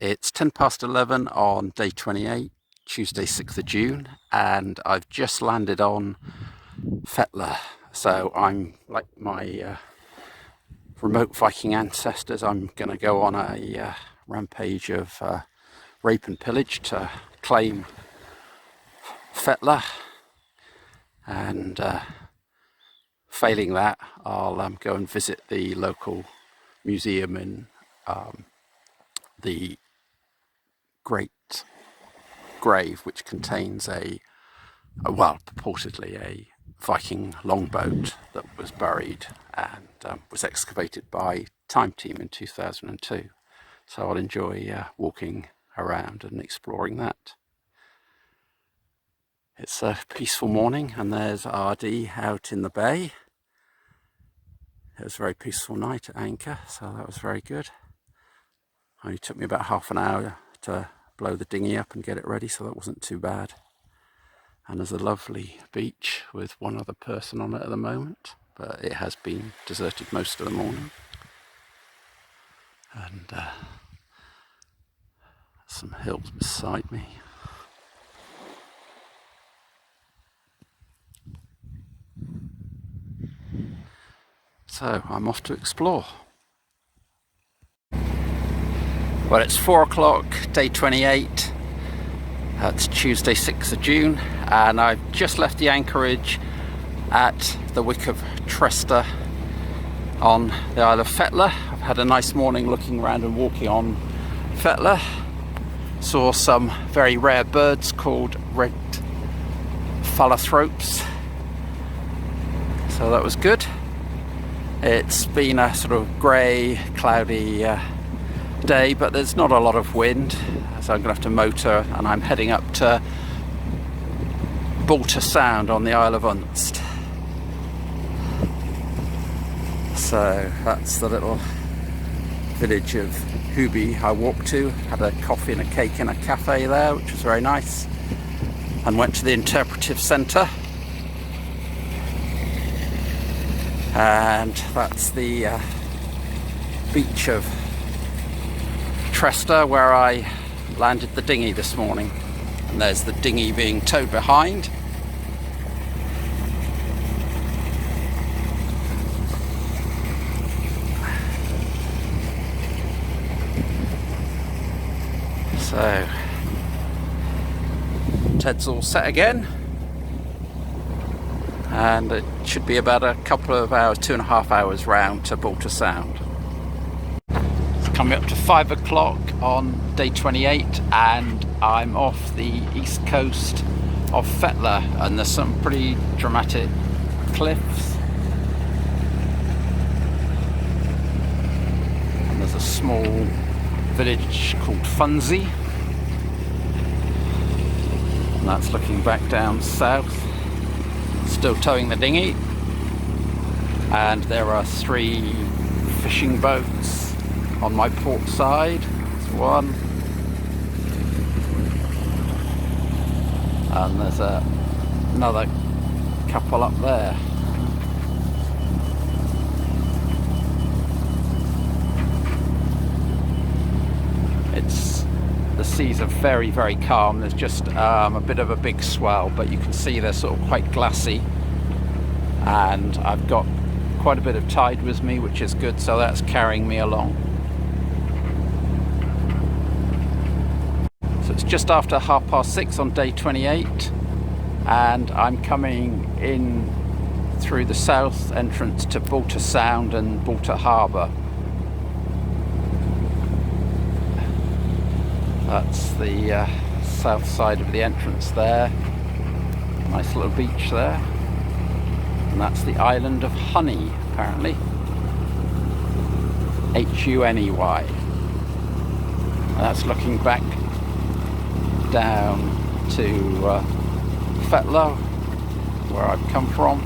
It's 11 on day 28, Tuesday 6th of June, and I've just landed on Fetlar. So I'm like my remote Viking ancestors. I'm going to go on a rampage of rape and pillage to claim Fetlar, and failing that, I'll go and visit the local museum in the Great Grave, which contains purportedly a Viking longboat that was buried and was excavated by Time Team in 2002. So I'll enjoy walking around and exploring that. It's a peaceful morning, and there's RD out in the bay. It was a very peaceful night at anchor, so that was very good. Only took me about half an hour to blow the dinghy up and get it ready, so that wasn't too bad. And there's a lovely beach with one other person on it at the moment, but it has been deserted most of the morning. And some hills beside me. So I'm off to explore. Well, it's 4 o'clock, day 28. It's Tuesday 6th of June, and I've just left the anchorage at the Wick of Trester on the Isle of Fetlar. I've had a nice morning looking around and walking on Fetlar. Saw some very rare birds called red phalathropes, so that was good. It's been a sort of grey, cloudy day, but there's not a lot of wind, so I'm going to have to motor, and I'm heading up to Balta Sound on the Isle of Unst. So that's the little village of Huby I walked to. Had a coffee and a cake in a cafe there, which was very nice, and went to the interpretive centre. And that's the beach of Trester, where I landed the dinghy this morning. And there's the dinghy being towed behind. So Ted's all set again, and it should be about a couple of hours, 2.5 hours round to Balta Sound. It's coming up to 5 o'clock on day 28, and I'm off the east coast of Fetlar, and there's some pretty dramatic cliffs, and there's a small village called Funzy, and that's looking back down south. Still towing the dinghy, and there are 3 fishing boats on my port side. There's one, and there's another couple up there. The seas are very, very calm. There's just a bit of a big swell, but you can see they're sort of quite glassy, and I've got quite a bit of tide with me, which is good, so that's carrying me along. So it's just after 6:30 on day 28, and I'm coming in through the south entrance to Balta Sound and Balta Harbour. That's the south side of the entrance there. Nice little beach there. And that's the island of Honey, apparently. Huney. And that's looking back down to Fetlar, where I've come from.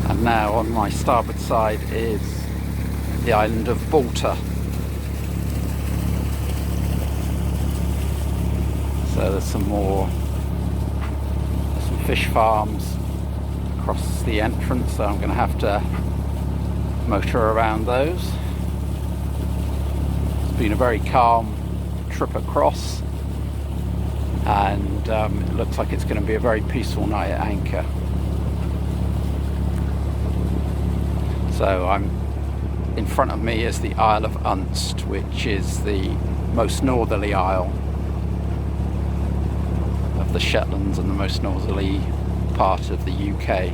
And now on my starboard side is the island of Balta. So there's some fish farms across the entrance, so I'm going to have to motor around those. been a very calm trip across, and it looks like it's going to be a very peaceful night at anchor. So in front of me is the Isle of Unst, which is the most northerly isle of the Shetlands and the most northerly part of the UK.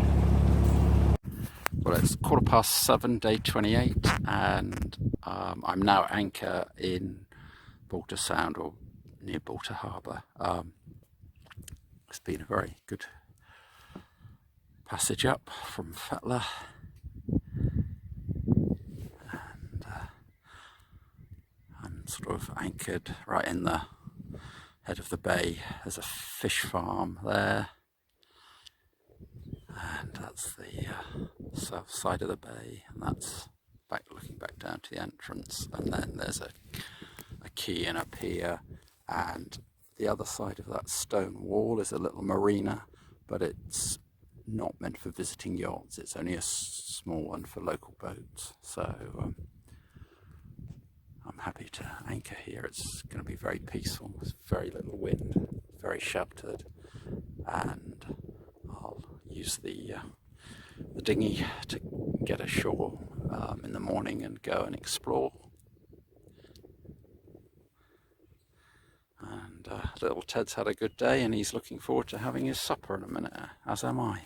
Well, it's 7:15, day 28, and I'm now at anchor in Balta Sound, or near Balta Harbour. It's been a very good passage up from Fetlar, and I'm sort of anchored right in the head of the bay. There's a fish farm there, and that's the south side of the bay, and that's looking back down to the entrance. And then there's a quay and a pier, and the other side of that stone wall is a little marina, but it's not meant for visiting yachts. It's only a small one for local boats. So I'm happy to anchor here. It's going to be very peaceful. There's very little wind, very sheltered, and I'll use the dinghy to get ashore in the morning and go and explore. And little Ted's had a good day, and he's looking forward to having his supper in a minute, as am I.